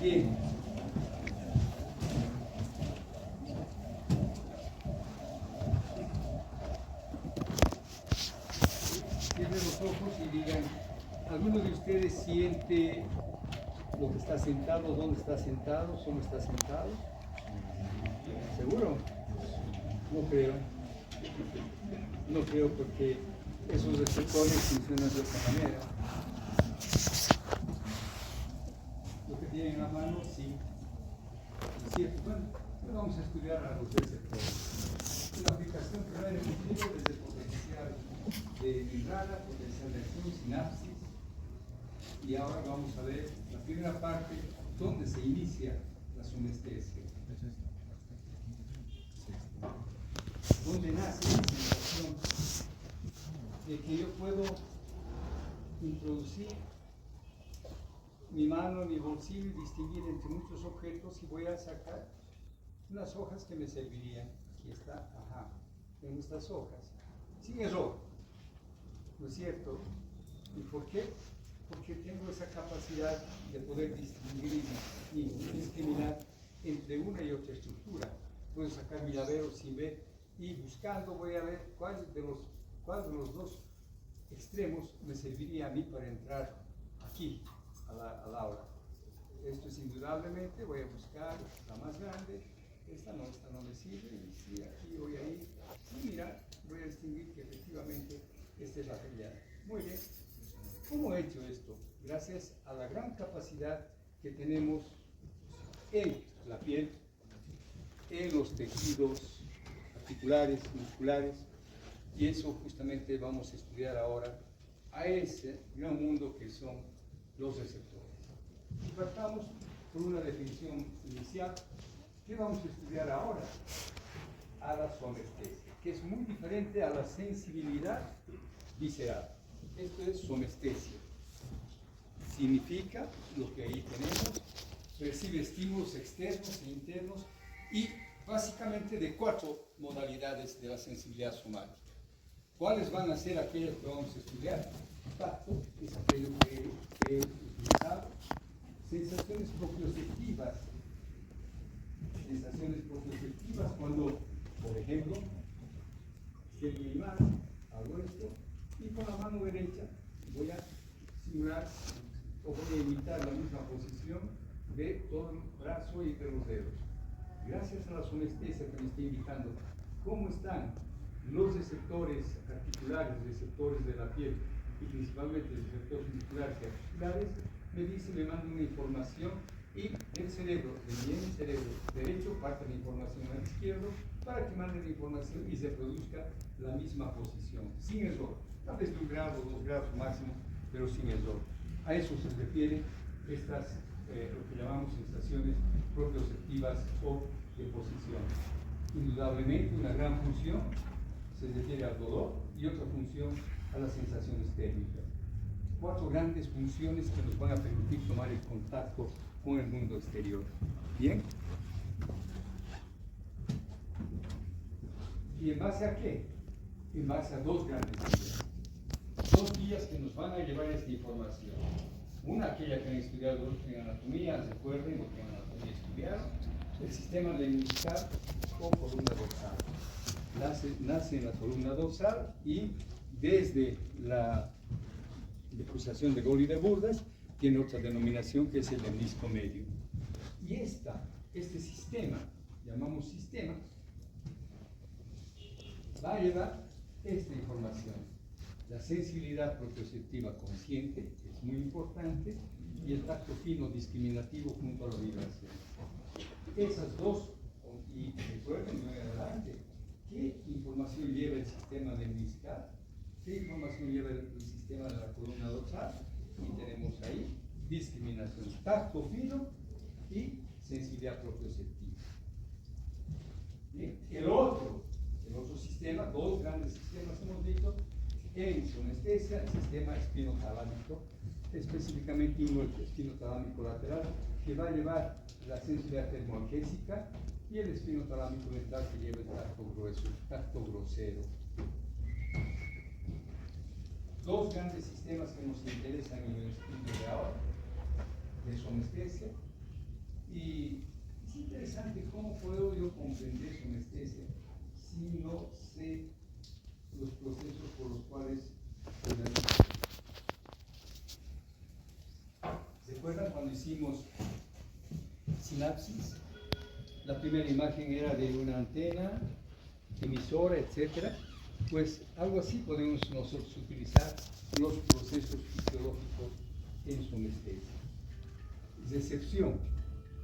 Bien. Cierren los ojos y digan, ¿alguno de ustedes siente lo que está sentado, dónde está sentado, cómo está sentado? ¿Seguro? No creo. No creo porque esos receptores funcionan de otra manera. Lo que tienen en la mano, sí. Es cierto. Bueno, vamos a estudiar a los receptores. La aplicación primaria en el desde el potencial de membrana, potencial de acción, sinapsis. Y ahora vamos a ver la primera parte, donde se inicia la somestesia. Donde nace la sensación de que yo puedo introducir mi mano en mi bolsillo y distinguir entre muchos objetos y voy a sacar unas hojas que me servirían. Aquí está, ajá, tengo estas hojas, sin error, ¿no es cierto? ¿Y por qué? Porque tengo esa capacidad de poder distinguir y discriminar entre una y otra estructura. Puedo sacar mi llavero sin ver y buscando voy a ver cuál de los dos extremos me serviría a mí para entrar aquí, a la aula. Esto es indudablemente, voy a buscar la más grande, esta no me sirve, y si aquí voy a ir, y mira, voy a distinguir que efectivamente esta es la realidad. Muy bien. ¿Cómo he hecho esto? Gracias a la gran capacidad que tenemos en la piel, en los tejidos articulares, musculares, y eso justamente vamos a estudiar ahora a ese gran mundo que son los receptores. Y partamos por una definición inicial. ¿Qué vamos a estudiar ahora? A la somestesia, que es muy diferente a la sensibilidad visceral. Esto es somestesia. Significa lo que ahí tenemos, recibe estímulos externos e internos y básicamente de 4 modalidades de la sensibilidad somática. ¿Cuáles van a ser aquellas que vamos a estudiar? Tacto, es aquello que he utilizado. Sensaciones propioceptivas. Sensaciones propioceptivas cuando, por ejemplo, extiendo mi mano, hago esto, y con la mano derecha voy a simular o voy a imitar la misma posición de todo el brazo y de los dedos. Gracias a la somestesia que me está indicando cómo están los receptores articulares, receptores de la piel y principalmente receptores musculares y articulares, me manda una información y del cerebro, de mi cerebro derecho, parte la información al izquierdo para que mande la información y se produzca la misma posición, sin error. Tal vez de 1 grado, 2 grados máximo, pero sin error. A eso se refieren estas, lo que llamamos sensaciones propioceptivas o de posición. Indudablemente una gran función se refiere al dolor y otra función a las sensaciones térmicas. 4 grandes funciones que nos van a permitir tomar el contacto con el mundo exterior. ¿Bien? ¿Y en base a qué? En base a 2 grandes guías. 2 guías que nos van a llevar esta información. Una, aquella que han estudiado en anatomía, recuerden lo que en anatomía estudiaron, el sistema lemniscal o columna dorsal. Nace en la columna dorsal y desde la decusación de Gol y de Burdas tiene otra denominación que es el lemnisco medio. Y este sistema, llamamos sistema, va a llevar esta información. La sensibilidad propioceptiva consciente es muy importante y el tacto fino discriminativo junto a la vibración. Esas 2, y recuerden muy adelante, ¿qué información lleva el sistema lemniscal? ¿Qué información lleva el sistema de la columna dorsal? Y tenemos ahí discriminación, tacto fino y sensibilidad propioceptiva. Bien. El otro sistema, 2 grandes sistemas hemos visto en somestesia, el sistema espinotalámico, específicamente uno, el espinotalámico lateral, que va a llevar la sensibilidad termoalgésica, y el espinotalámico ventral que lleva el tacto grueso, el tacto grosero. 2 grandes sistemas que nos interesan en el estudio de ahora, de somestesia, Y es interesante cómo puedo yo comprender somestesia si no sé los procesos por los cuales se realiza. ¿Se acuerdan cuando hicimos sinapsis? La primera imagen era de una antena, emisora, etc. Pues algo así podemos nosotros utilizar los procesos fisiológicos en somestesia. Recepción,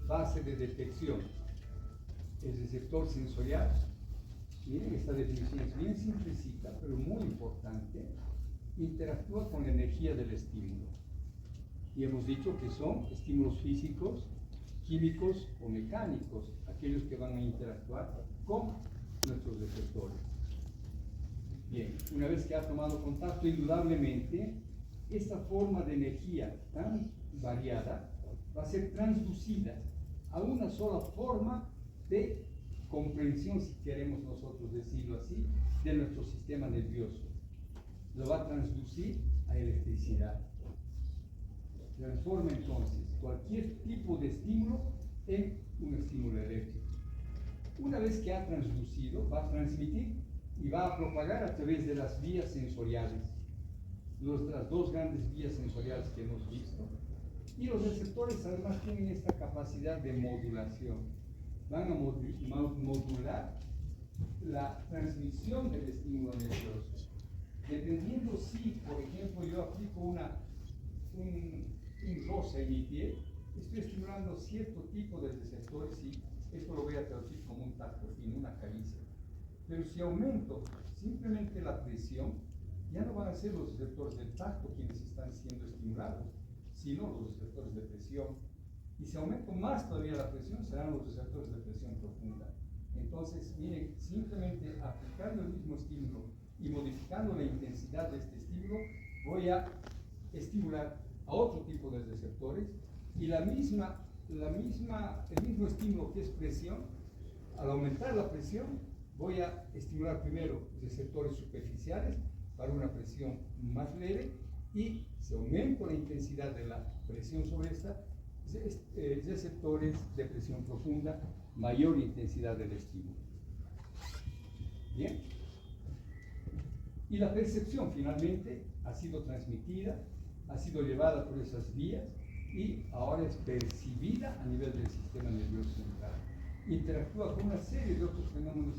base de detección. El receptor sensorial, miren, esta definición es bien simplecita, pero muy importante, interactúa con la energía del estímulo. Y hemos dicho que son estímulos físicos, químicos o mecánicos, aquellos que van a interactuar con nuestros receptores. Bien, una vez que ha tomado contacto, indudablemente, esta forma de energía tan variada va a ser transducida a una sola forma de comprensión, si queremos nosotros decirlo así, de nuestro sistema nervioso. Lo va a transducir a electricidad. Transforma entonces cualquier tipo de estímulo en un estímulo eléctrico. Una vez que ha transducido, va a transmitir y va a propagar a través de las vías sensoriales, las dos grandes vías sensoriales que hemos visto. Y los receptores además tienen esta capacidad de modulación. Van a modular la transmisión del estímulo nervioso. Dependiendo si, por ejemplo, yo aplico un rosa en mi piel, estoy estimulando cierto tipo de receptores y esto lo voy a traducir como un tacto fino, una caricia. Pero si aumento simplemente la presión, ya no van a ser los receptores del tacto quienes están siendo estimulados, sino los receptores de presión. Y si aumento más todavía la presión, serán los receptores de presión profunda. Entonces, miren, simplemente aplicando el mismo estímulo y modificando la intensidad de este estímulo, voy a estimular a otro tipo de receptores y el mismo estímulo que es presión, al aumentar la presión, voy a estimular primero receptores superficiales para una presión más leve y si aumento la intensidad de la presión sobre esta, receptores de presión profunda, mayor intensidad del estímulo. Bien. Y la percepción finalmente ha sido transmitida, ha sido llevada por esas vías y ahora es percibida a nivel del sistema nervioso central. Interactúa con una serie de otros fenómenos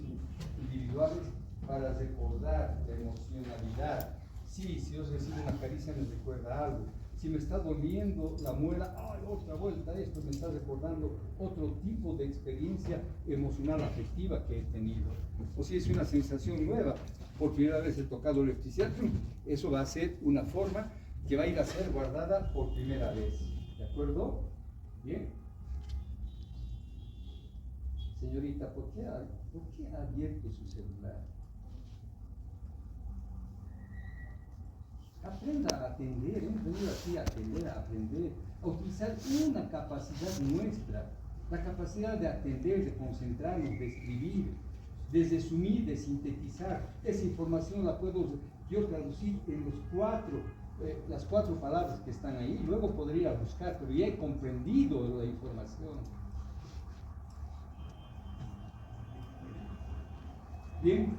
individuales para recordar la emocionalidad. Sí, si yo recibo una caricia me recuerda algo. Si me está doliendo la muela, otra vuelta esto me está recordando otro tipo de experiencia emocional afectiva que he tenido. O si es una sensación nueva, por primera vez he tocado electricidad, eso va a ser una forma que va a ir a ser guardada por primera vez. ¿De acuerdo? Bien. Señorita, ¿por qué ha abierto su celular? Aprenda a atender, hemos venido aquí a atender, a aprender, a utilizar una capacidad nuestra, la capacidad de atender, de concentrarnos, de escribir, de resumir, de sintetizar. Esa información la puedo yo traducir en las cuatro palabras que están ahí, luego podría buscar, pero ya he comprendido la información. Bien,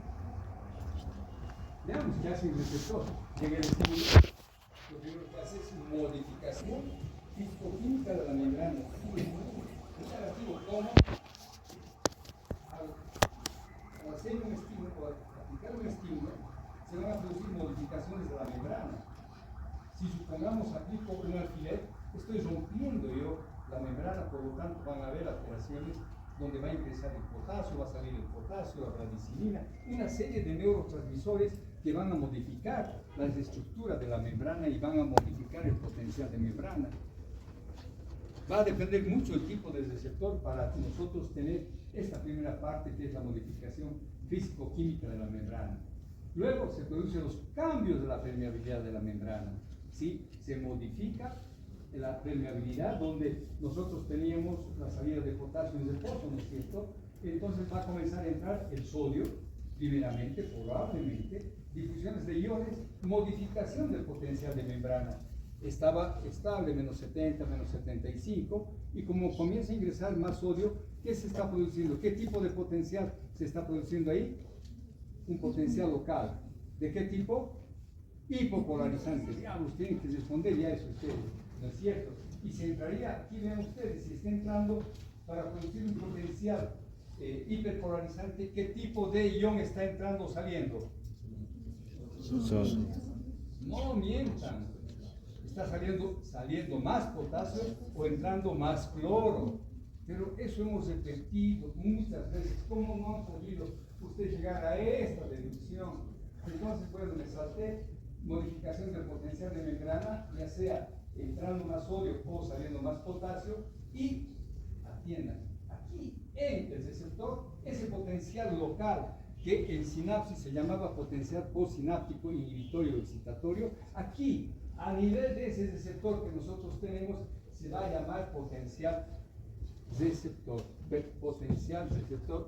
veamos qué hace un receptor. Llega el estímulo, lo primero que hace es modificación físico-química de la membrana. Es relativo como al hacer un estímulo, o al aplicar un estímulo, se van a producir modificaciones de la membrana. Si supongamos aplico un alfiler, estoy rompiendo yo la membrana, por lo tanto van a haber alteraciones donde va a ingresar el potasio, va a salir el potasio, la radicilina, una serie de neurotransmisores que van a modificar la estructura de la membrana y van a modificar el potencial de membrana. Va a depender mucho el tipo de receptor para nosotros tener esta primera parte que es la modificación físico-química de la membrana. Luego se producen los cambios de la permeabilidad de la membrana. ¿Sí? Se modifica la permeabilidad donde nosotros teníamos la salida de potasio en reposo, ¿no es cierto? Entonces va a comenzar a entrar el sodio, primeramente, probablemente, difusiones de iones, modificación del potencial de membrana. estaba estable, menos 70, menos 75, y como comienza a ingresar más sodio, ¿qué se está produciendo? ¿Qué tipo de potencial se está produciendo ahí? Un potencial local. ¿De qué tipo? Hipopolarizante. Diablos, tienen que responder ya eso ustedes, ¿no es cierto? Y se entraría, aquí ven ustedes, si está entrando para producir un potencial hiperpolarizante, ¿qué tipo de ion está entrando o saliendo? No mientan. Está saliendo más potasio o entrando más cloro. Pero eso hemos repetido muchas veces. ¿Cómo no han podido ustedes llegar a esta deducción? Entonces, bueno, me salté modificación del potencial de membrana, ya sea entrando más sodio o saliendo más potasio, y atiendan, aquí en el receptor, ese potencial local que en sinapsis se llamaba potencial postsináptico inhibitorio excitatorio, aquí a nivel de ese receptor que nosotros tenemos se va a llamar potencial receptor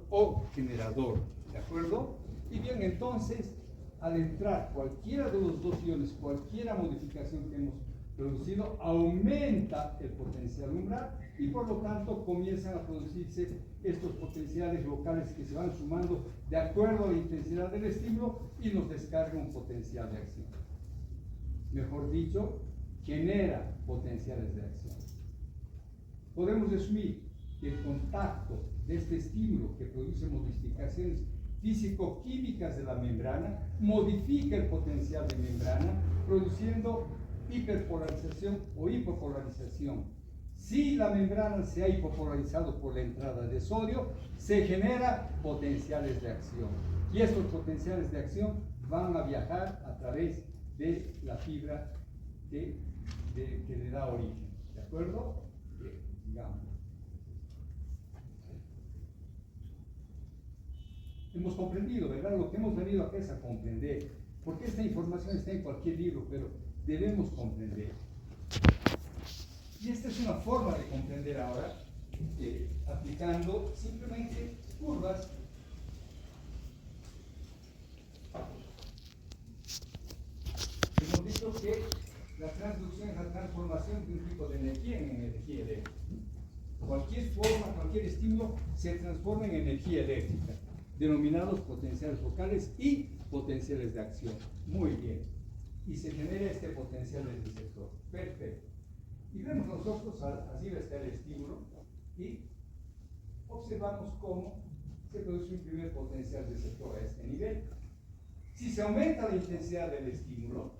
o generador, ¿de acuerdo? Y bien, entonces, al entrar cualquiera de los dos iones, cualquiera modificación que hemos producido, aumenta el potencial umbral y por lo tanto comienzan a producirse estos potenciales locales que se van sumando de acuerdo a la intensidad del estímulo y nos descarga un potencial de acción. Mejor dicho, genera potenciales de acción. Podemos resumir que el contacto de este estímulo que produce modificaciones físico-químicas de la membrana modifica el potencial de membrana, produciendo hiperpolarización o hipopolarización. Si la membrana se ha hipopolarizado por la entrada de sodio, se generan potenciales de acción. Y estos potenciales de acción van a viajar a través de la fibra que le da origen. ¿De acuerdo? Bien, digamos. Hemos comprendido, ¿verdad? Lo que hemos venido acá es a comprender. Porque esta información está en cualquier libro, pero debemos comprender. Y esta es una forma de comprender ahora, aplicando simplemente curvas. Hemos dicho que la transducción es la transformación de un tipo de energía en energía eléctrica. Cualquier forma, cualquier estímulo se transforma en energía eléctrica, denominados potenciales locales y potenciales de acción. Muy bien. Y se genera este potencial del receptor. Perfecto. Y vemos nosotros, así va a estar el estímulo, y observamos cómo se produce un primer potencial receptor a este nivel. Si se aumenta la intensidad del estímulo,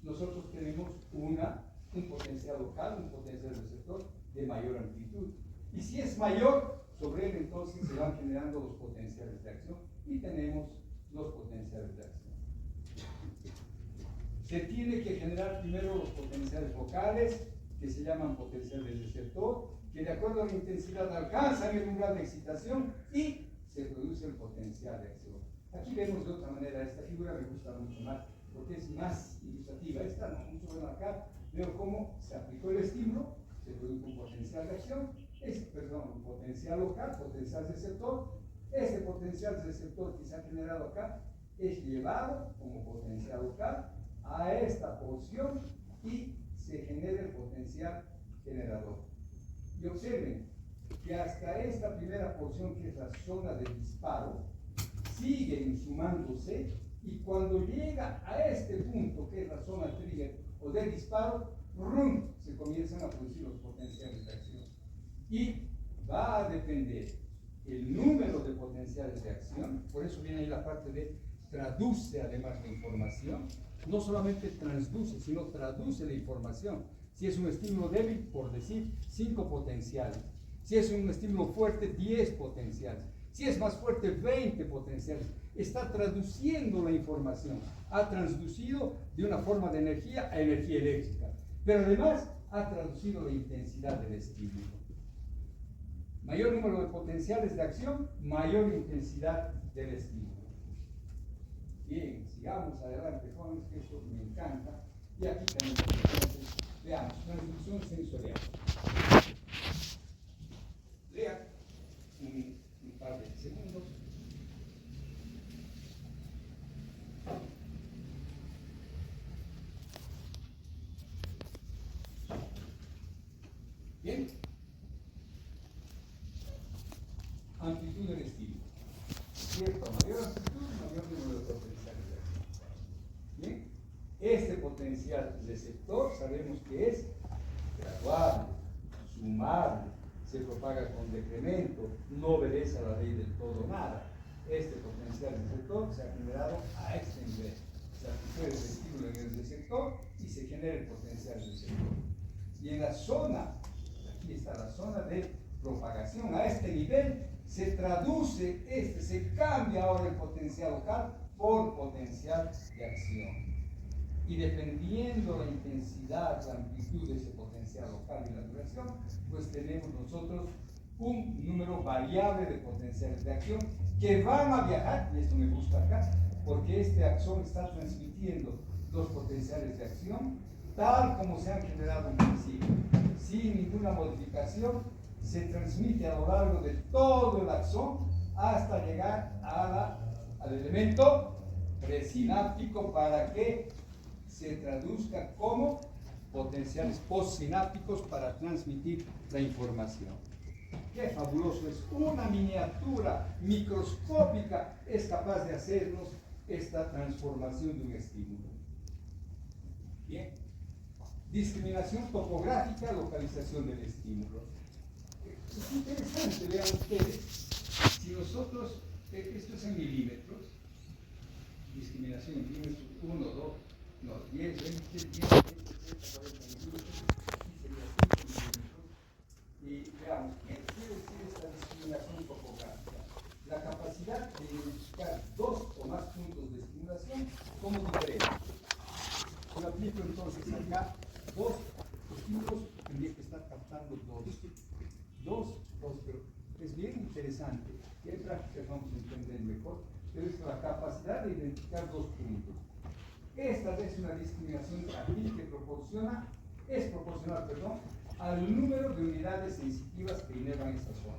nosotros tenemos un potencial local, un potencial receptor de mayor amplitud. Y si es mayor, sobre él entonces se van generando los potenciales de acción y tenemos los potenciales de acción. Se tiene que generar primero los potenciales locales, que se llaman potenciales de receptor, que de acuerdo a la intensidad alcanzan el umbral de excitación y se produce el potencial de acción. Aquí vemos de otra manera esta figura, me gusta mucho más, porque es más ilustrativa. Esta no, mucho bueno acá, veo cómo se aplicó el estímulo, se produjo un potencial de acción, un potencial local, potencial receptor. Este potencial receptor que se ha generado acá es llevado como potencial local a esta porción y se genera el potencial generador. Y observen que hasta esta primera porción, que es la zona de disparo, sigue sumándose, y cuando llega a este punto, que es la zona trigger o de disparo, ¡rum!, se comienzan a producir los potenciales de acción. Y va a depender el número de potenciales de acción, por eso viene ahí la parte de traduce además la información, no solamente transduce, sino traduce la información. Si es un estímulo débil, por decir, 5 potenciales. Si es un estímulo fuerte, 10 potenciales. Si es más fuerte, 20 potenciales. Está traduciendo la información. Ha transducido de una forma de energía a energía eléctrica. Pero además ha traducido la intensidad del estímulo. Mayor número de potenciales de acción, mayor intensidad del estímulo. Bien, sigamos adelante, jóvenes, que esto me encanta. Y aquí tenemos, entonces, veamos, transducción sensorial. Lean un par de segundos. Bien. Amplitud del estímulo. Cierto, mayor amplitud, mayor número de potenciales de acción. Bien. Este potencial receptor sabemos que es graduable, sumable, se propaga con decremento, no obedece a la ley del todo o nada. Este potencial receptor se ha generado a este nivel. Se aplica el estímulo en el receptor y se genera el potencial receptor. Y en la zona, aquí está la zona de propagación, a este nivel se traduce se cambia ahora el potencial local por potencial de acción. Y dependiendo la intensidad, la amplitud de ese potencial local y la duración, pues tenemos nosotros un número variable de potenciales de acción que van a viajar, y esto me gusta acá, porque este axón está transmitiendo los potenciales de acción tal como se han generado en principio, sin ninguna modificación, se transmite a lo largo de todo el axón hasta llegar al elemento presináptico para que se traduzca como potenciales postsinápticos para transmitir la información. ¡Qué fabuloso! Es una miniatura microscópica, es capaz de hacernos esta transformación de un estímulo. Bien. Discriminación topográfica, localización del estímulo. Es interesante, vean ustedes, si nosotros, esto es en milímetros, discriminación en milímetros, 1, 2, no, 10, 20, 10, 20, 30, 40 milímetros, aquí sería 5 milímetros. Y veamos, ¿qué quiere decir esta discriminación topográfica? La capacidad de identificar dos o más puntos de estimulación como diferentes. Yo aplico entonces acá dos estímulos, tendría que estar captando dos, pero es bien interesante. Y en práctica vamos a entender mejor, pero es la capacidad de identificar dos puntos. Esta es una discriminación táctil que es proporcional, al número de unidades sensitivas que inervan esa zona.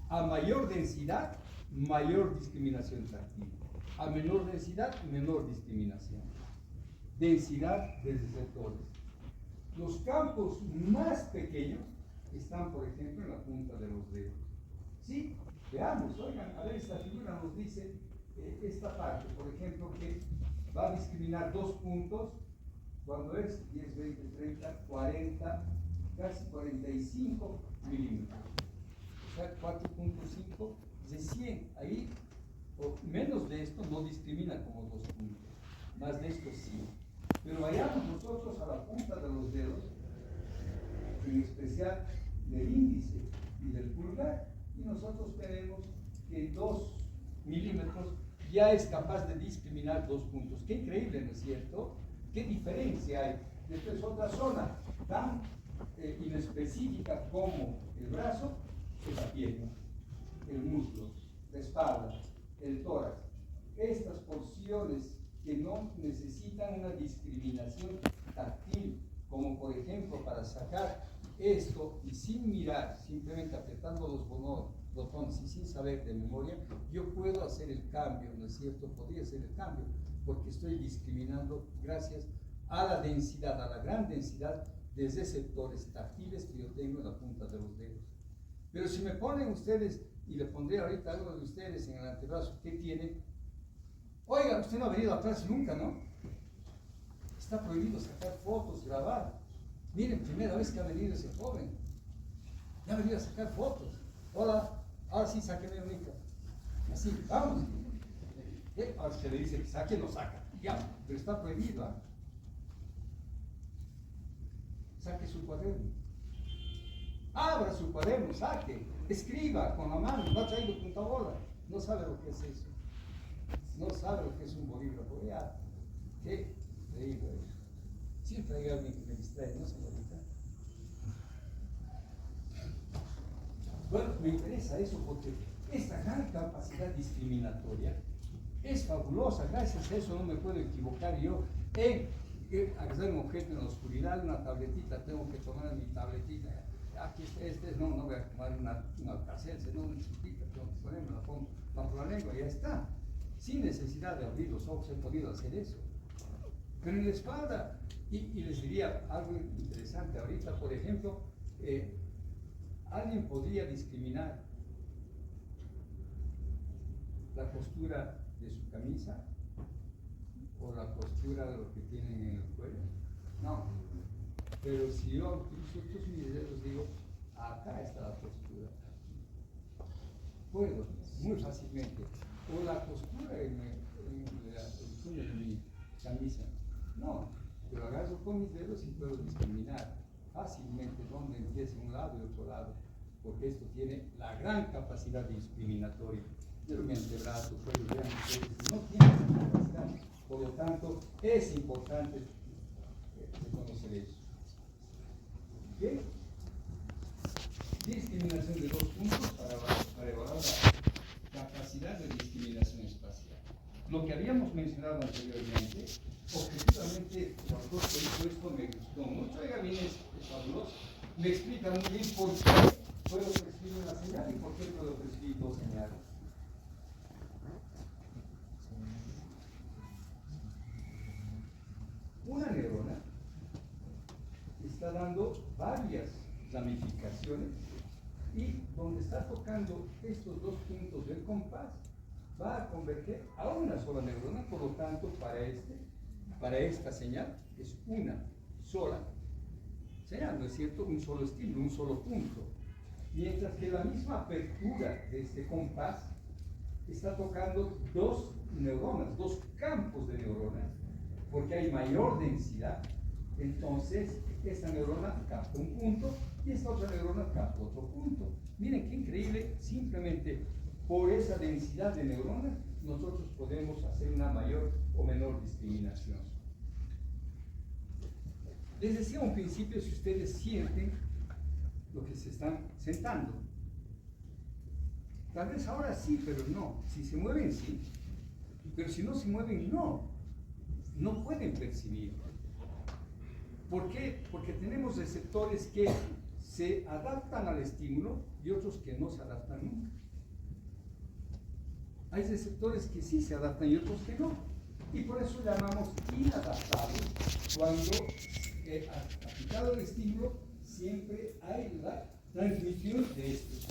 A mayor densidad, mayor discriminación táctil. A menor densidad, menor discriminación. Densidad de receptores. Los campos más pequeños están, por ejemplo, en la punta de los dedos. ¿Sí? Veamos, oigan, a ver, esta figura nos dice esta parte, por ejemplo, que va a discriminar dos puntos cuando es 10, 20, 30, 40, casi 45 milímetros. O sea, 4.5 de 100. Ahí, o menos de esto, no discrimina como dos puntos. Más de esto sí. Pero vayamos nosotros a la punta de los dedos, en especial del índice y del pulgar, y nosotros tenemos que 2 milímetros ya es capaz de discriminar dos puntos. Qué increíble, ¿no es cierto? ¿Qué diferencia hay? Después otra zona tan inespecífica como el brazo, es la pierna, el muslo, la espalda, el tórax. Estas porciones que no necesitan una discriminación táctil, como por ejemplo para sacar esto y sin mirar, simplemente apretando los botones y sin saber de memoria, yo puedo hacer el cambio, ¿no es cierto? Podría hacer el cambio, porque estoy discriminando gracias a la densidad, a la gran densidad de receptores táctiles que yo tengo en la punta de los dedos. Pero si me ponen ustedes, y le pondré ahorita a alguno de ustedes en el antebrazo, ¿qué tiene? Oiga, usted no ha venido a clase nunca, ¿no? Está prohibido sacar fotos, grabar. Miren, primera vez que ha venido ese joven. Ya ha venido a sacar fotos. Hola, ahora sí, sáqueme un micro. Así, vamos. Ahora se le dice que saque, no saca. Ya, pero está prohibido, ¿ah? Saque su cuaderno. Abra su cuaderno, saque. Escriba con la mano. No ha traído punta bola. No sabe lo que es eso. No sabe lo que es un bolígrafo. Ya, qué increíble eso. Siempre hay alguien que me distrae, ¿no, señorita? Bueno, me interesa eso porque esta gran capacidad discriminatoria es fabulosa. Gracias a eso no me puedo equivocar yo en agarrar un objeto en la oscuridad, una tabletita, tengo que tomar mi tabletita. Aquí no voy a tomar un alcacelce, no necesito, tengo que ponerme bajo la lengua, ya está. Sin necesidad de abrir los ojos he podido hacer eso. Pero en la espalda, y les diría algo interesante ahorita, por ejemplo, ¿Alguien podría discriminar la costura de su camisa o la costura de lo que tienen en el cuello? No. Pero si yo utilizo estos mis dedos, digo, acá está la costura. Puedo, muy fácilmente. O la costura en el cuello de mi camisa. No, pero agarro con mis dedos y puedo discriminar fácilmente dónde empieza un lado y otro lado, porque esto tiene la gran capacidad discriminatoria. Pero mi antebrazo, cuello, vean ustedes, no tiene esa capacidad. Por lo tanto, es importante reconocer eso. ¿Qué? Discriminación de 2 puntos para evaluar la capacidad de discriminación espacial. Lo que habíamos mencionado anteriormente, objetivamente, el autor que hizo esto me gustó mucho. Oiga, bien, es fabuloso. Me explica muy bien por qué puedo prescribir una señal y por qué puedo prescribir 2 señales. Una neurona está dando varias ramificaciones y donde está tocando estos 2 puntos del compás va a converger a una sola neurona. Por lo tanto, para esta señal es una sola señal, ¿no es cierto? Un solo estímulo, un solo punto. Mientras que la misma apertura de este compás está tocando 2 neuronas, 2 campos de neuronas, porque hay mayor densidad. Entonces, esta neurona capta un punto y esta otra neurona capta otro punto. Miren qué increíble, simplemente por esa densidad de neuronas nosotros podemos hacer una mayor o menor discriminación. Les decía a un principio, si ustedes sienten lo que se están sentando. Tal vez ahora sí, pero no. Si se mueven, sí. Pero si no se mueven, no. No pueden percibir. ¿Por qué? Porque tenemos receptores que se adaptan al estímulo y otros que no se adaptan nunca. Hay receptores que sí se adaptan y otros que no. Y por eso llamamos inadaptables cuando, aplicado el estímulo, siempre hay la transmisión de estos.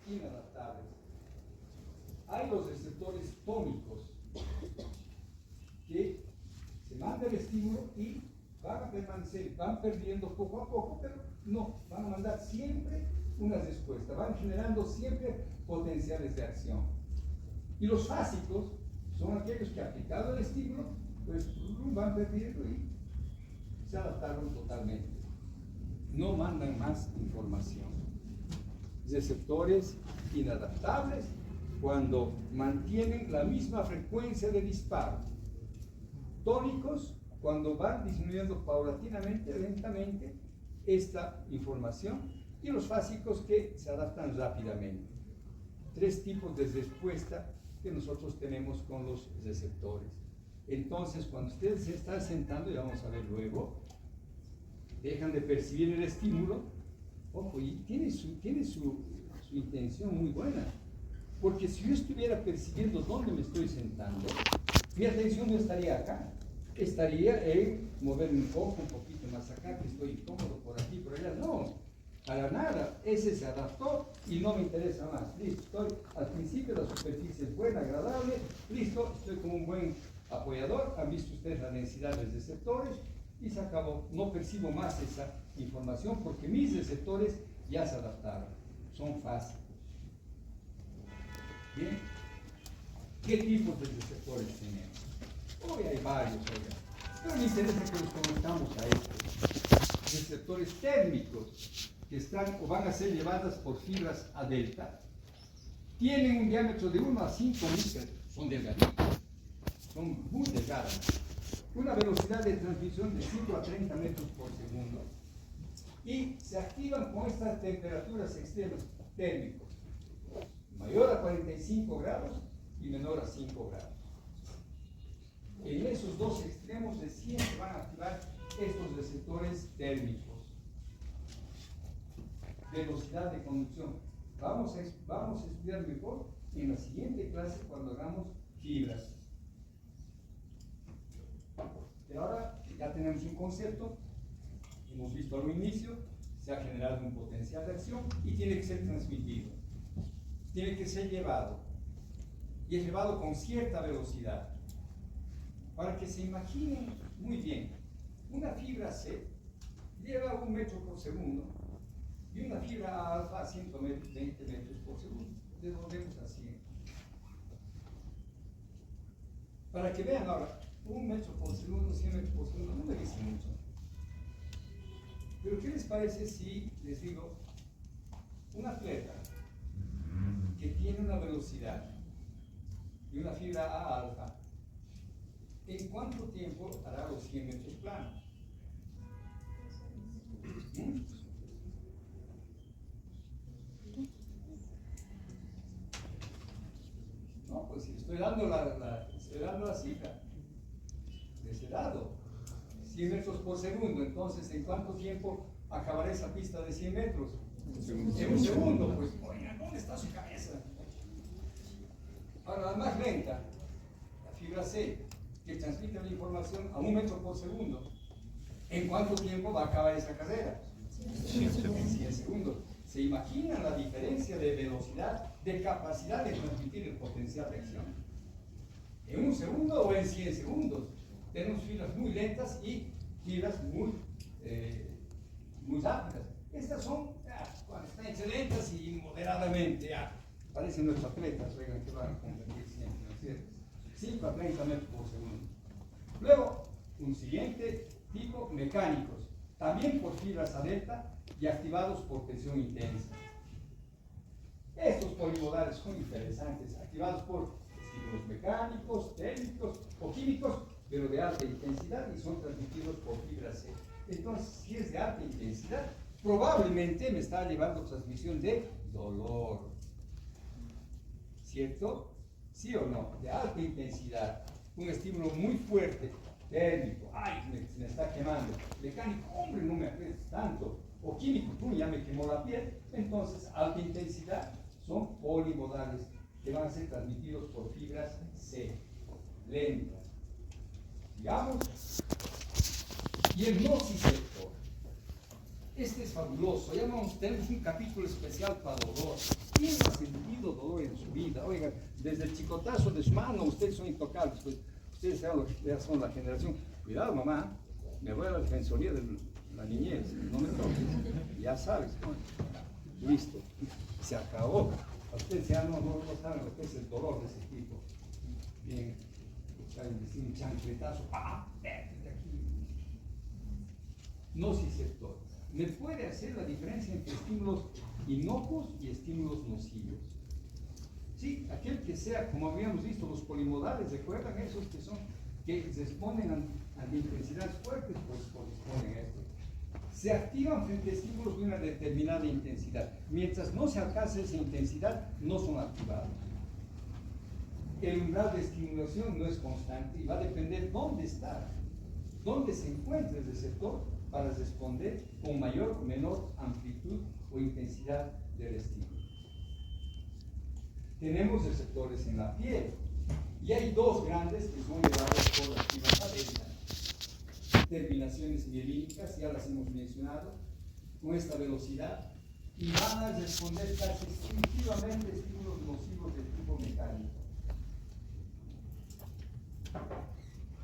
Inadaptables. Hay los receptores tónicos que se manda el estímulo y van a permanecer, van perdiendo poco a poco, pero no, van a mandar siempre una respuesta, van generando siempre potenciales de acción. Y los fásicos son aquellos que, aplicado el estímulo, pues van perdiendo y se adaptaron totalmente. No mandan más información. Receptores inadaptables cuando mantienen la misma frecuencia de disparo. Tónicos cuando van disminuyendo paulatinamente, lentamente, esta información. Y los fásicos que se adaptan rápidamente. 3 tipos de respuesta que nosotros tenemos con los receptores. Entonces, cuando ustedes se están sentando, y vamos a ver luego, dejan de percibir el estímulo. Ojo, y tiene su intención muy buena. Porque si yo estuviera percibiendo dónde me estoy sentando, mi atención no estaría acá. Estaría en moverme un poquito más acá, que estoy incómodo por aquí, por allá. No, para nada. Ese se adaptó y no me interesa más. Listo, estoy al principio, la superficie es buena, agradable. Listo, estoy como un buen apoyador. Han visto ustedes la densidad de receptores y se acabó. No percibo más esa información porque mis receptores ya se adaptaron. Son fásicos. Bien. ¿Qué tipos de receptores tenemos? Hoy hay varios, oiga. Pero me interesa que los conozcamos a estos. Receptores térmicos que están o van a ser llevadas por fibras a delta. Tienen un diámetro de 1 a 5 micras. Son delgaditas. Son muy delgadas. Una velocidad de transmisión de 5 a 30 metros por segundo. Y se activan con estas temperaturas extremas térmicos. Mayor a 45 grados y menor a 5 grados. En esos 2 extremos recién se van a activar estos receptores térmicos. Velocidad de conducción. Vamos a estudiar mejor en la siguiente clase cuando hagamos fibras. Pero ahora ya tenemos un concepto, hemos visto al inicio, se se ha generado un potencial de acción y tiene que ser transmitido. Tiene que ser llevado. Y es llevado con cierta velocidad. Para que se imaginen muy bien, una fibra C lleva 1 metro por segundo y una fibra alfa a 120 metros por segundo. Devolvemos a 100. Para que vean ahora, 1 metro por segundo, 100 metros por segundo, no me dice mucho. Pero ¿qué les parece si les digo, un atleta que tiene una velocidad y una fibra A alfa, ¿en cuánto tiempo hará los 100 metros planos? No, pues si estoy dando la cifra de ese lado, 100 metros por segundo, entonces ¿en cuánto tiempo acabará esa pista de 100 metros? En un segundo, pues, oiga, ¿dónde está su cabeza? Ahora, la más lenta, la fibra C, que transmite la información a 1 metro por segundo, ¿en cuánto tiempo va a acabar esa carrera? En 100 segundos. ¿Se imaginan la diferencia de velocidad, de capacidad de transmitir el potencial de acción? ¿En 1 segundo o en 100 segundos? Tenemos fibras muy lentas y fibras muy rápidas. Estas son, cuando están excelentes y moderadamente, parecen nuestros atletas, oigan, que van a competir siempre, ¿no es cierto? 5 a 30 metros por segundo. Luego, un siguiente tipo, mecánicos, también por fibras a delta y activados por tensión intensa. Estos polimodales son interesantes, activados por estímulos mecánicos, térmicos o químicos, pero de alta intensidad y son transmitidos por fibra C. Entonces, si es de alta intensidad, probablemente me está llevando transmisión de dolor. ¿Cierto? ¿Sí o no? De alta intensidad, un estímulo muy fuerte, térmico, ¡ay! Me está quemando. Mecánico, hombre, no me aprietes tanto. O químico, ya me quemó la piel. Entonces, alta intensidad son polimodales que van a ser transmitidos por fibras C, lentas. Digamos, y el nociceptor. Este es fabuloso. Ya tenemos un capítulo especial para dolor. ¿Quién ha sentido dolor en su vida? Oigan, desde el chicotazo de su mano, ustedes son intocables. Pues, ustedes ya son la generación. Cuidado, mamá, me voy a la defensoría de la niñez. No me toques. Ya sabes. ¿No? Listo. Se acabó. Ustedes ya no saben lo que es el dolor de ese tipo. Bien. Saben decir un chancletazo. Vete de aquí. Nociceptor. Me puede hacer la diferencia entre estímulos inocuos y estímulos nocivos. Sí, aquel que sea, como habíamos visto, los polimodales, ¿recuerdan esos que se exponen ante intensidades fuertes? Pues corresponden a esto. Se activan frente a estímulos de una determinada intensidad. Mientras no se alcance esa intensidad, no son activados. El umbral de estimulación no es constante y va a depender dónde está, dónde se encuentra el receptor para responder con mayor o menor amplitud o intensidad del estímulo. Tenemos receptores en la piel y hay dos grandes que son llevados por las fibras a delta. Terminaciones mielínicas, ya las hemos mencionado, con esta velocidad y van a responder casi exclusivamente a estímulos nocivos de tipo mecánico.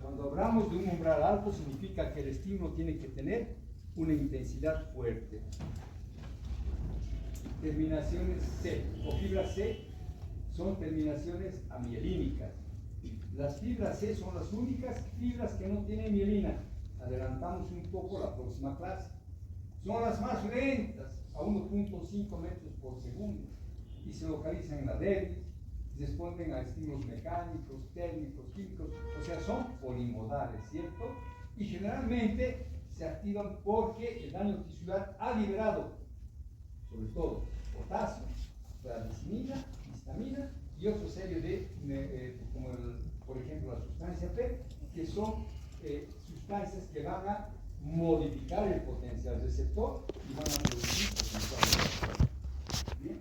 Cuando hablamos de un umbral alto, significa que el estímulo tiene que tener una intensidad fuerte. Terminaciones C o fibras C son terminaciones amielínicas. Las fibras C son las únicas fibras que no tienen mielina. Adelantamos un poco la próxima clase. Son las más lentas, a 1.5 metros por segundo, y se localizan en la dermis. Responden a estímulos mecánicos, térmicos, químicos, o sea, son polimodales, ¿cierto? Y generalmente se activan porque el daño tisular ha liberado, sobre todo, potasio, radicinina, histamina y otra serie de, como por ejemplo la sustancia P, que son sustancias que van a modificar el potencial receptor y van a producir potencial. ¿Bien?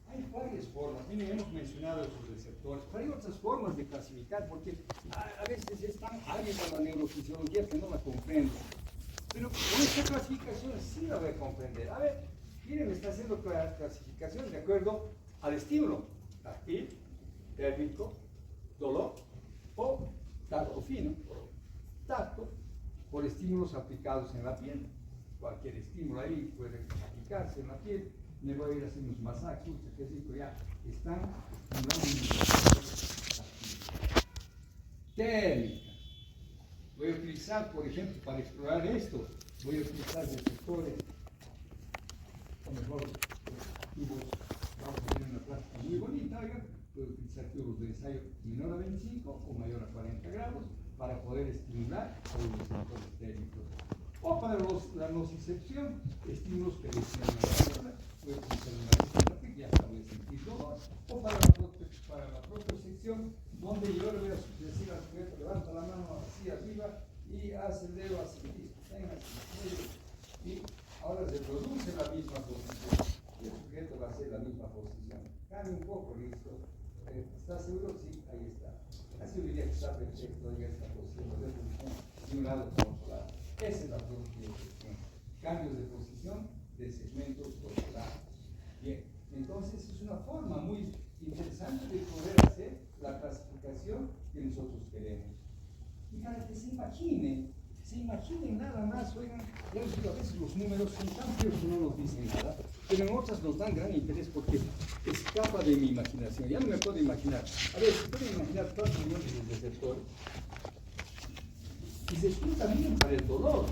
Hay varias formas, miren, hemos mencionado esos receptores, pero hay otras formas de clasificar, porque a veces es tan árida la neurofisiología que no la comprendo. Pero con esa clasificación sí la voy a comprender. A ver, miren, me está haciendo clasificación de acuerdo al estímulo. Táctil, térmico, dolor o tacto fino. Tacto por estímulos aplicados en la piel. Cualquier estímulo ahí puede aplicarse en la piel. Me voy a ir a hacer unos masajes, que ya están estimulando. Térmica. Voy a utilizar, por ejemplo, para explorar esto, voy a utilizar receptores, o mejor, tubos. Vamos a tener una plástica muy bonita, ¿verdad? Puedo utilizar tubos de ensayo menor a 25 o mayor a 40 grados para poder estimular a los receptores térmicos. O para la nocicepción, estímulos que lesionan la zona, puedo utilizar una vez ya voy a sentir dolor. O para la propiocepción, donde yo le voy a decir al sujeto, levanta la mano así arriba y hace el dedo así, y ahora se produce la misma posición. Y el sujeto va a hacer la misma posición. Cambia un poco, listo. ¿Está seguro? Sí, ahí está. Así diría que está perfecto en esta posición de función de un lado para otro lado. Esa es la propiocepción. Cambios de posición de segmentos corporales. Bien, entonces es una forma muy interesante de poder hacer la clasificación que nosotros queremos. Y para que se imaginen nada más, oigan, ya les digo, a veces los números son tan feos que no nos dicen nada, pero en otras nos dan gran interés porque escapa de mi imaginación. Ya no me puedo imaginar. A ver, ¿se pueden imaginar 4 millones de receptores? Y se explica bien para el dolor.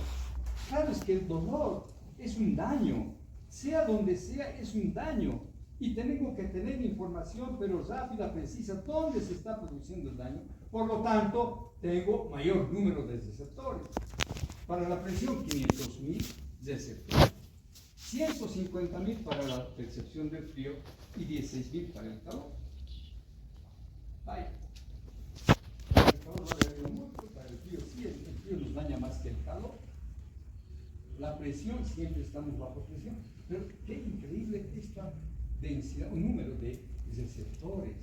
Claro, es que el dolor es un daño, sea donde sea, es un daño. Y tenemos que tener información, pero rápida, precisa, dónde se está produciendo el daño. Por lo tanto, tengo mayor número de receptores. Para la presión, 500.000 receptores. 150.000 para la percepción del frío y 16.000 para el calor. Vaya. Para el calor va a haber mucho, para el frío sí, el frío nos daña más que el calor. La presión, siempre estamos bajo presión. Pero qué increíble esta densidad, un número de receptores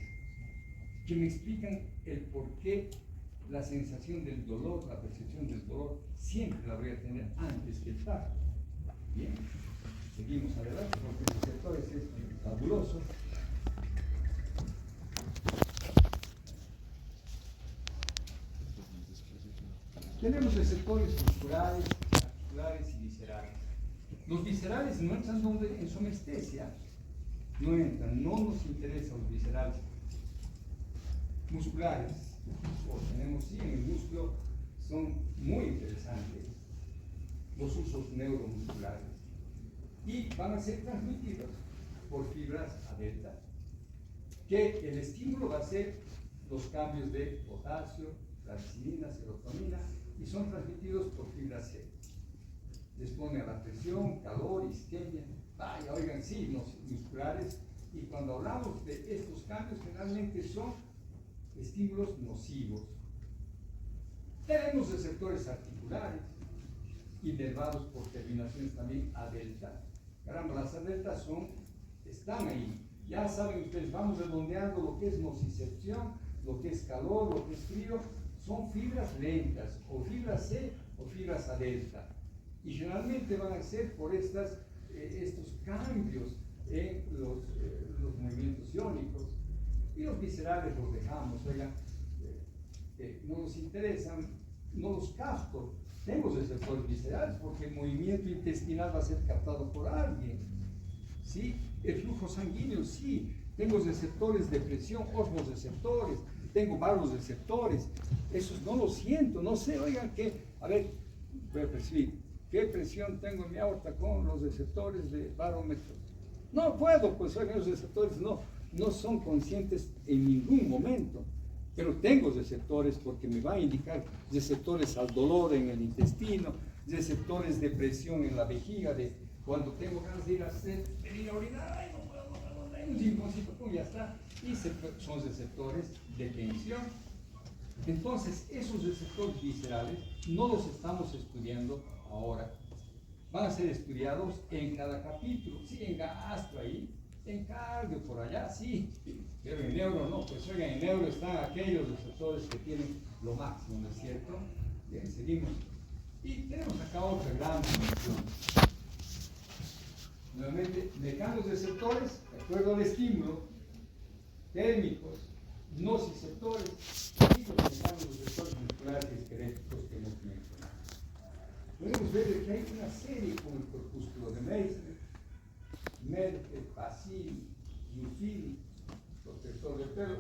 que me explican el por qué la sensación del dolor, la percepción del dolor, siempre la voy a tener antes que el tacto. Bien, seguimos adelante porque los receptores es fabuloso. Tenemos receptores musculares, articulares y viscerales. Los viscerales no entran donde en su anestesia. No entran, no nos interesan los viscerales. Musculares, o tenemos sí en el músculo, son muy interesantes los usos neuromusculares y van a ser transmitidos por fibras a delta, que el estímulo va a ser los cambios de potasio, glicina, serotonina y son transmitidos por fibra C. Les pone a la presión, calor, isquemia. Vaya, oigan, sí, los musculares, y cuando hablamos de estos cambios generalmente son estímulos nocivos. Tenemos receptores articulares, inervados por terminaciones también a delta. Caramba, las a delta están ahí. Ya saben ustedes, vamos redondeando lo que es nocicepción, lo que es calor, lo que es frío. Son fibras lentas, o fibras C o fibras a delta. Y generalmente van a ser por estos cambios en los movimientos iónicos. Y los viscerales los dejamos, oigan, no nos interesan, no los capto. Tengo receptores viscerales porque el movimiento intestinal va a ser captado por alguien. ¿Sí? El flujo sanguíneo, sí. Tengo receptores de presión, osmoreceptores, tengo varios receptores. Esos no los siento, no sé, oigan, a ver, voy a percibir, ¿qué presión tengo en mi aorta con los receptores de barómetro? No puedo, pues oigan, los receptores no son conscientes en ningún momento. Pero tengo receptores porque me va a indicar receptores al dolor en el intestino, receptores de presión en la vejiga, de cuando tengo ganas de ir a hacer, venir a orinar, ay, no puedo, un rinconcito, ya está. Y son receptores de tensión. Entonces, esos receptores viscerales no los estamos estudiando ahora. Van a ser estudiados en cada capítulo, sí, en gastro ahí, en cardio por allá, sí, pero en neuro no, pues oigan, en neuro están aquellos receptores que tienen lo máximo, ¿no es cierto? Bien, seguimos. Y tenemos acá otra gran función. Nuevamente, mecanos receptores, de acuerdo al estímulo, térmicos, nociceptores y los mecanos receptores musculares y esqueléticos que hemos mencionado. Podemos ver que hay una serie como el corpúsculo de Meissner, Merkel, Pacini, Giuffini, protector del pelo,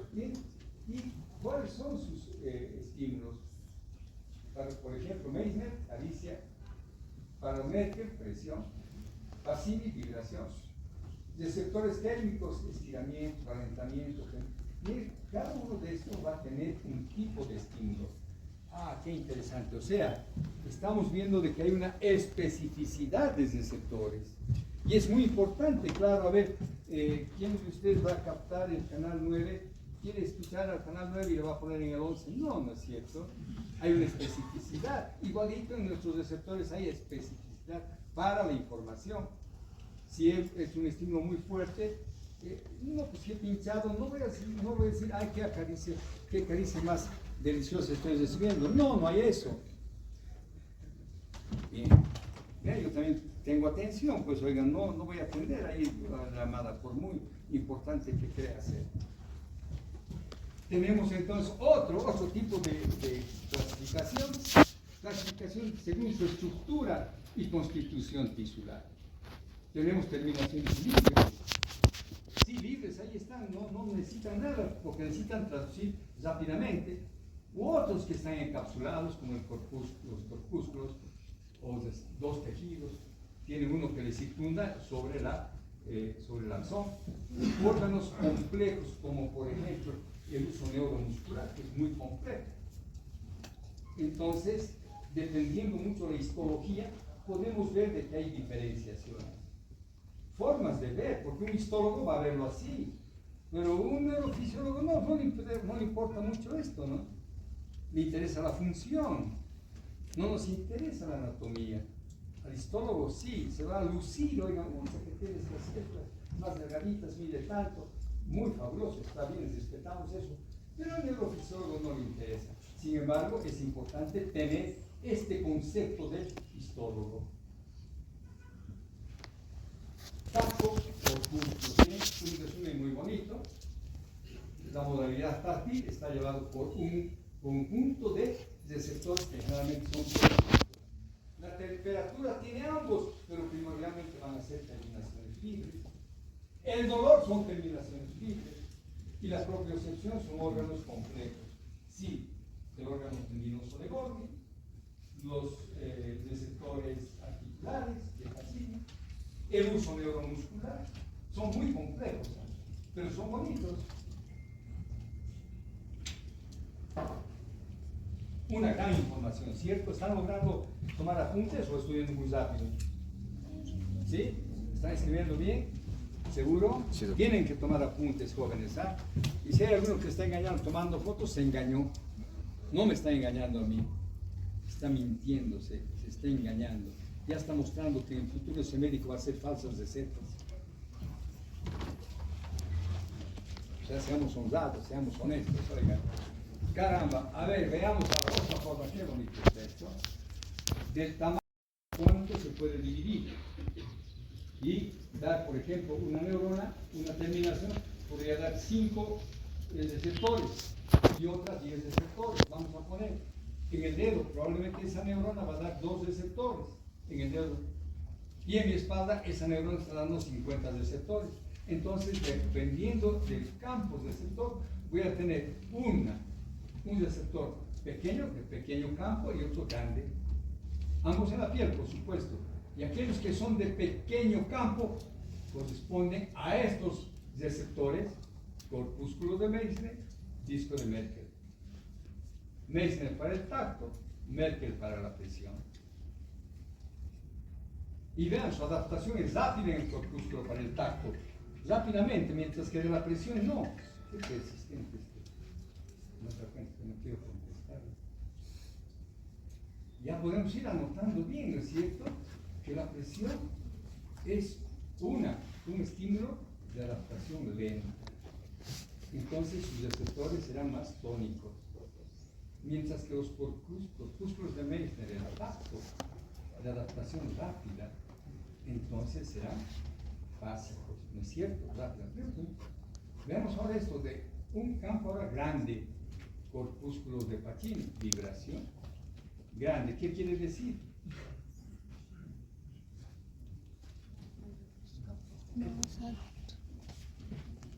y cuáles son sus estímulos. Por ejemplo, Meissner, caricia; para Merkel, presión; Pacini, vibración; receptores térmicos, estiramiento, calentamiento. Y cada uno de estos va a tener un tipo de estímulo. Ah, qué interesante. O sea, estamos viendo de que hay una especificidad de receptores. Y es muy importante, claro, a ver, ¿quién de ustedes va a captar el canal 9? ¿Quiere escuchar al canal 9 y lo va a poner en el 11? No, no es cierto. Hay una especificidad. Igualito en nuestros receptores hay especificidad para la información. Si es un estímulo muy fuerte, no, pues si he pinchado, no voy a decir, ay, qué caricia más deliciosa estoy recibiendo. No, no hay eso. Bien. Bien, yo también tengo atención, pues oigan, no voy a atender ahí la llamada, por muy importante que crea ser. Tenemos entonces otro tipo de clasificación según su estructura y constitución tisular. Tenemos terminaciones libres. Sí, libres, ahí están, no necesitan nada, porque necesitan traducir rápidamente. U otros que están encapsulados, como los corpúsculos, o dos tejidos, tienen uno que les circunda sobre el axón. Órganos complejos, como por ejemplo el uso neuromuscular, que es muy complejo. Entonces, dependiendo mucho de la histología, podemos ver de que hay diferenciaciones. Formas de ver, porque un histólogo va a verlo así, pero un neurofisiólogo no le importa mucho esto, ¿no? Le interesa la función, no nos interesa la anatomía. Al histólogo sí, se va a lucir, oigan, que tienes las células más delgaditas, mide tanto, muy fabuloso, está bien, respetamos eso, pero al neurofisiólogo no le interesa. Sin embargo, es importante tener este concepto del histólogo. Tacto, corpúsculo, un resumen muy bonito. La modalidad táctil está llevado por un conjunto de receptores que generalmente son positivos. La temperatura tiene ambos, pero primordialmente van a ser terminaciones libres. El dolor son terminaciones libres. Y la propiocepción son órganos complejos. Sí, el órgano tendinoso de Golgi, los receptores articulares de Pacini, el uso neuromuscular, son muy complejos, pero son bonitos. Una gran información, ¿cierto? ¿Están logrando tomar apuntes o estoy yendo muy rápido? ¿Sí? ¿Están escribiendo bien? ¿Seguro? Sí. Tienen que tomar apuntes, jóvenes, ¿ah? Y si hay alguno que está engañando tomando fotos, se engañó. No me está engañando a mí. Está mintiéndose, se está engañando. Ya está mostrando que en el futuro ese médico va a hacer falsas recetas. O sea, seamos honrados, seamos honestos, oigan. Caramba, a ver, veamos a otra forma, qué bonito es esto. Del tamaño, ¿cuánto se puede dividir? Y dar, por ejemplo, una neurona, una terminación, podría dar 5 receptores y otras 10 receptores. Vamos a poner en el dedo, probablemente esa neurona va a dar 2 receptores en el dedo. Y en mi espalda, esa neurona está dando 50 receptores. Entonces, dependiendo del campo receptor, voy a tener un receptor pequeño, de pequeño campo, y otro grande. Ambos en la piel, por supuesto. Y aquellos que son de pequeño campo corresponden a estos receptores: corpúsculo de Meissner, disco de Merkel. Meissner para el tacto, Merkel para la presión. Y vean, su adaptación es rápida en el corpúsculo para el tacto, rápidamente, mientras que de la presión no. ¿Qué es resistente este? No se cuenta, no quiero contestar. Ya podemos ir anotando bien, ¿no es cierto? Que la presión es un estímulo de adaptación lenta. Entonces sus receptores serán más tónicos. Mientras que los corpúsculos de Meissner, el adapto, de adaptación rápida, entonces serán básicos, ¿no es cierto? Rápidamente. Veamos ahora esto de un campo ahora grande, corpúsculos de Pacini, vibración grande. ¿Qué quiere decir?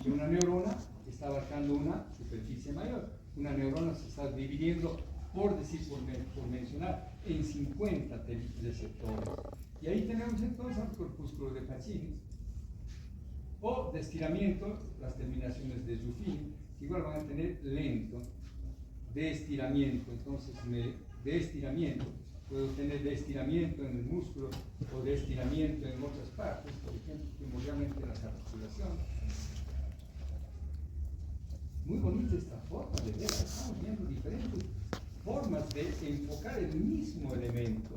Que una neurona está abarcando una superficie mayor. Una neurona se está dividiendo, por decir, por mencionar, en 50 receptores. Y ahí tenemos entonces el corpúsculo de Pacini, o de estiramiento, las terminaciones de Ruffini, igual van a tener lento, de estiramiento. Entonces, de estiramiento, puedo tener de estiramiento en el músculo o de estiramiento en otras partes, por ejemplo, primordialmente en las articulaciones. Muy bonita esta forma de ver, estamos viendo diferentes formas de enfocar el mismo elemento.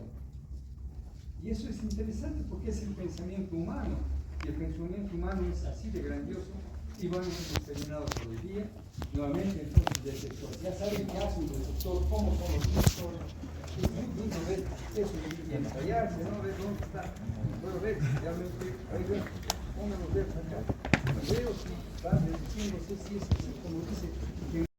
Y eso es interesante porque es el pensamiento humano. Y el pensamiento humano es así de grandioso. Y bueno, hemos terminado por el día. Nuevamente, entonces, de sector. Ya saben qué hace un receptor, cómo son los receptores. Es muy lindo ver eso y ensayarse, ¿no? Ver dónde está. Puedo ver realmente, ahí veo, pónganlo ver acá. Veo si va diciendo, no sé si es como dice.